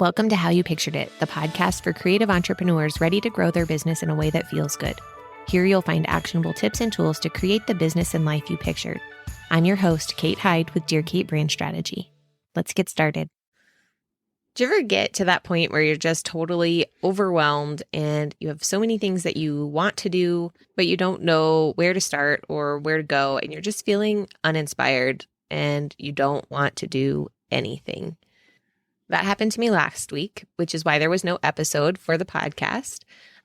Welcome to How You Pictured It, the podcast for creative entrepreneurs ready to grow their business in a way that feels good. Here you'll find actionable tips and tools to create the business and life you pictured. I'm your host, Kate Hyde with Dear Kate Brand Strategy. Let's get started. Do you ever get to that point where you're just totally overwhelmed and you have so many things that you want to do, but you don't know where to start or where to go, and you're just feeling uninspired and you don't want to do anything? That happened to me last week, which is why there was no episode for the podcast.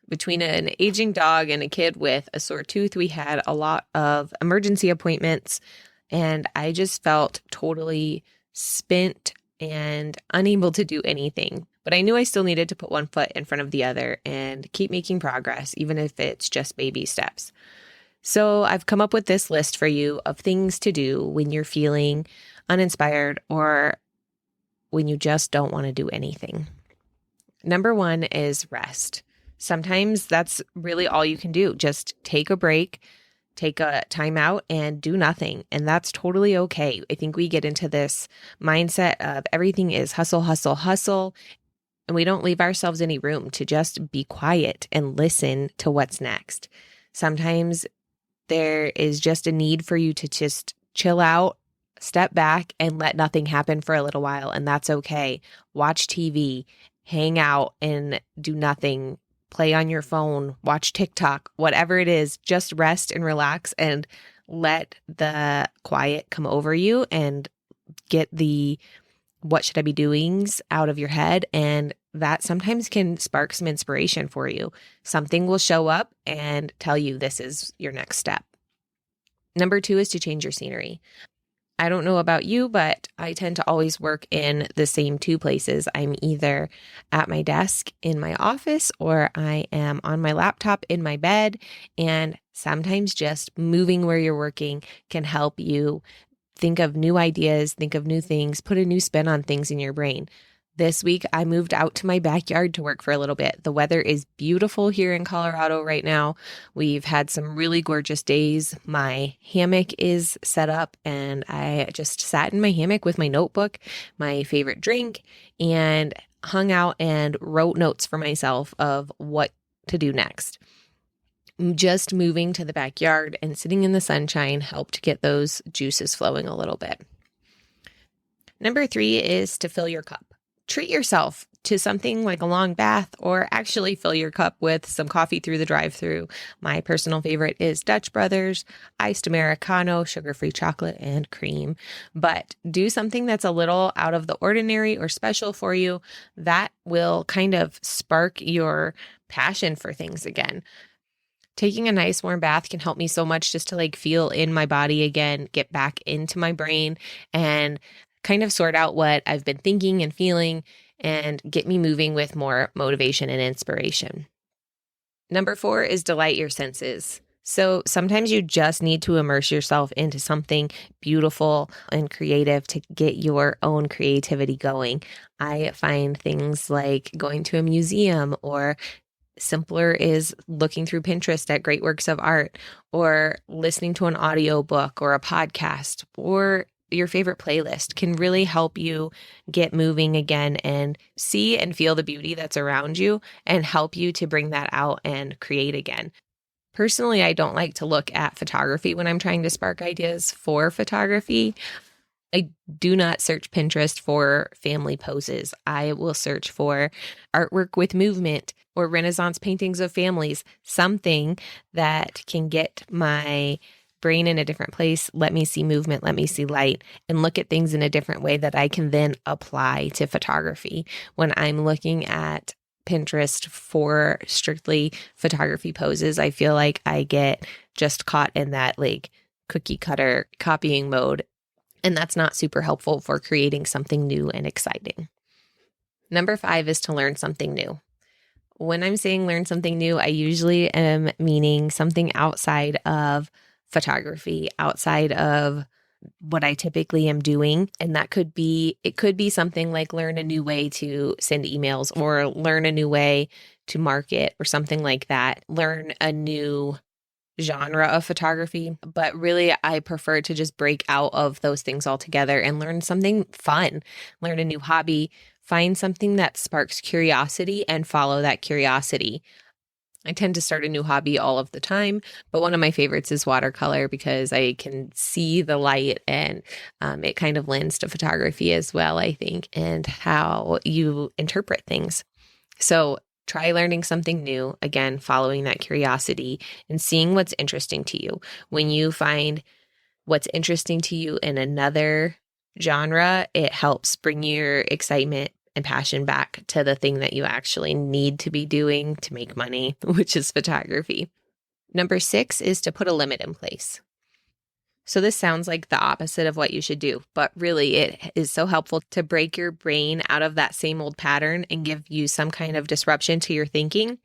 Between an aging dog and a kid with a sore tooth, we had a lot of emergency appointments, and I just felt totally spent and unable to do anything. But I knew I still needed to put one foot in front of the other and keep making progress, even if it's just baby steps. So I've come up with this list for you of things to do when you're feeling uninspired or when you just don't want to do anything. Number one is rest. Sometimes that's really all you can do. Just take a break, take a time out and do nothing. And that's totally okay. I think we get into this mindset of everything is hustle, hustle, hustle. And we don't leave ourselves any room to just be quiet and listen to what's next. Sometimes there is just a need for you to just chill out, step back, and let nothing happen for a little while, and that's okay. Watch TV, hang out and do nothing, play on your phone, watch TikTok, whatever it is, just rest and relax and let the quiet come over you and get the what should I be doings out of your head, and that sometimes can spark some inspiration for you. Something will show up and tell you this is your next step. Number two is to change your scenery. I don't know about you, but I tend to always work in the same two places. I'm either at my desk in my office or I am on my laptop in my bed. And sometimes just moving where you're working can help you think of new ideas, think of new things, put a new spin on things in your brain. This week, I moved out to my backyard to work for a little bit. The weather is beautiful here in Colorado right now. We've had some really gorgeous days. My hammock is set up and I just sat in my hammock with my notebook, my favorite drink, and hung out and wrote notes for myself of what to do next. Just moving to the backyard and sitting in the sunshine helped get those juices flowing a little bit. Number three is to fill your cup. Treat yourself to something like a long bath, or actually fill your cup with some coffee through the drive-thru. My personal favorite is Dutch Brothers, iced Americano, sugar-free chocolate, and cream. But do something that's a little out of the ordinary or special for you. That will kind of spark your passion for things again. Taking a nice warm bath can help me so much just to feel in my body again, get back into my brain, and kind of sort out what I've been thinking and feeling and get me moving with more motivation and inspiration. Number four is delight your senses. So sometimes you just need to immerse yourself into something beautiful and creative to get your own creativity going. I find things like going to a museum, or simpler is looking through Pinterest at great works of art, or listening to an audiobook or a podcast, or your favorite playlist can really help you get moving again and see and feel the beauty that's around you and help you to bring that out and create again. Personally, I don't like to look at photography when I'm trying to spark ideas for photography. I do not search Pinterest for family poses. I will search for artwork with movement or Renaissance paintings of families, something that can get my brain in a different place, let me see movement, let me see light, and look at things in a different way that I can then apply to photography. When I'm looking at Pinterest for strictly photography poses, I feel like I get just caught in that cookie cutter copying mode, and that's not super helpful for creating something new and exciting. Number five is to learn something new. When I'm saying learn something new, I usually am meaning something outside of photography, outside of what I typically am doing. And it could be something like learn a new way to send emails, or learn a new way to market, or something like that. Learn a new genre of photography, but really I prefer to just break out of those things altogether and learn something fun, learn a new hobby. Find something that sparks curiosity and follow that curiosity. I tend to start a new hobby all of the time, but one of my favorites is watercolor because I can see the light and it kind of lends to photography as well, I think, and how you interpret things. So try learning something new, again, following that curiosity and seeing what's interesting to you. When you find what's interesting to you in another genre, it helps bring your excitement and passion back to the thing that you actually need to be doing to make money, which is photography. Number 6 is to put a limit in place. So this sounds like the opposite of what you should do, but really it is so helpful to break your brain out of that same old pattern and give you some kind of disruption to your thinking.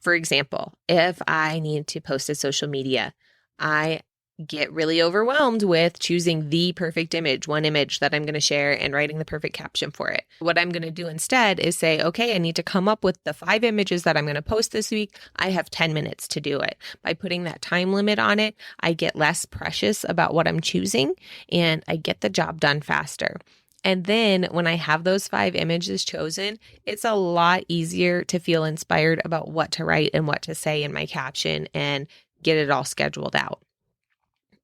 For example, if I need to post to social media, I get really overwhelmed with choosing the perfect image, one image that I'm going to share and writing the perfect caption for it. What I'm going to do instead is say, okay, I need to come up with the 5 images that I'm going to post this week. I have 10 minutes to do it. By putting that time limit on it, I get less precious about what I'm choosing and I get the job done faster. And then when I have those 5 images chosen, it's a lot easier to feel inspired about what to write and what to say in my caption and get it all scheduled out.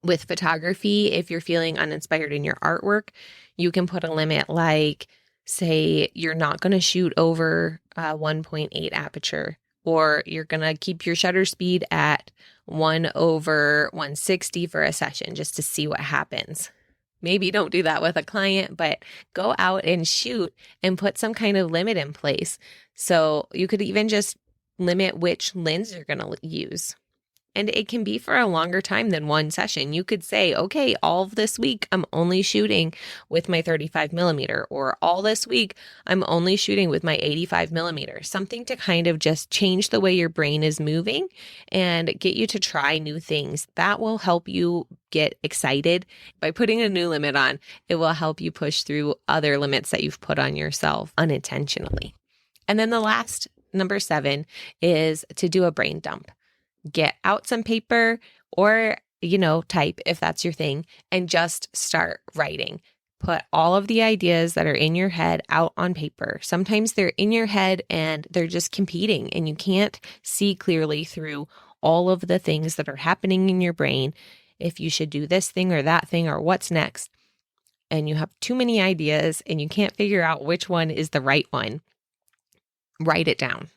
With photography, if you're feeling uninspired in your artwork, you can put a limit like, say, you're not going to shoot over 1.8 aperture, or you're going to keep your shutter speed at 1/160 for a session just to see what happens. Maybe don't do that with a client, but go out and shoot and put some kind of limit in place. So you could even just limit which lens you're going to use. And it can be for a longer time than one session. You could say, okay, all of this week, I'm only shooting with my 35 millimeter, or all this week, I'm only shooting with my 85 millimeter, something to kind of just change the way your brain is moving and get you to try new things. That will help you get excited. By putting a new limit on, it will help you push through other limits that you've put on yourself unintentionally. And then the last, number 7, is to do a brain dump. Get out some paper or, type if that's your thing, and just start writing. Put all of the ideas that are in your head out on paper. Sometimes they're in your head and they're just competing and you can't see clearly through all of the things that are happening in your brain. If you should do this thing or that thing or what's next, and you have too many ideas and you can't figure out which one is the right one, write it down.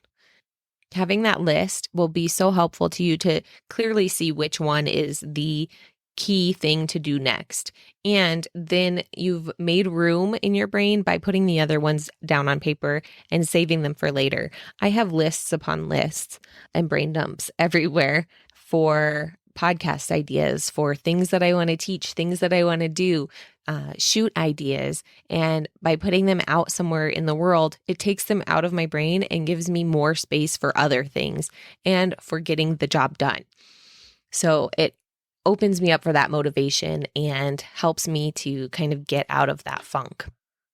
Having that list will be so helpful to you to clearly see which one is the key thing to do next. And then you've made room in your brain by putting the other ones down on paper and saving them for later. I have lists upon lists and brain dumps everywhere for podcast ideas, for things that I want to teach, things that I want to do, shoot ideas. And by putting them out somewhere in the world, it takes them out of my brain and gives me more space for other things and for getting the job done. So it opens me up for that motivation and helps me to kind of get out of that funk.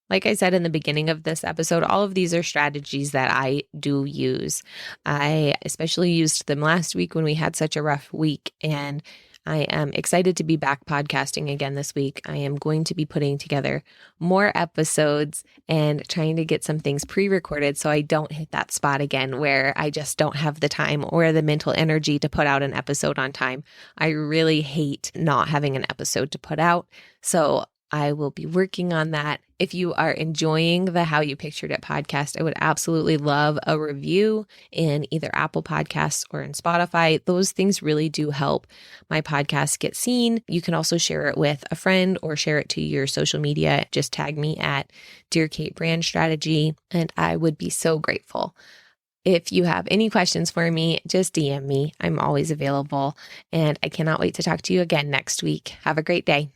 Like I said in the beginning of this episode, all of these are strategies that I do use. I especially used them last week when we had such a rough week, and I am excited to be back podcasting again this week. I am going to be putting together more episodes and trying to get some things pre-recorded so I don't hit that spot again where I just don't have the time or the mental energy to put out an episode on time. I really hate not having an episode to put out. So I will be working on that. If you are enjoying the How You Pictured It podcast, I would absolutely love a review in either Apple Podcasts or in Spotify. Those things really do help my podcast get seen. You can also share it with a friend or share it to your social media. Just tag me at Dear Kate Brand Strategy, and I would be so grateful. If you have any questions for me, just DM me. I'm always available, and I cannot wait to talk to you again next week. Have a great day.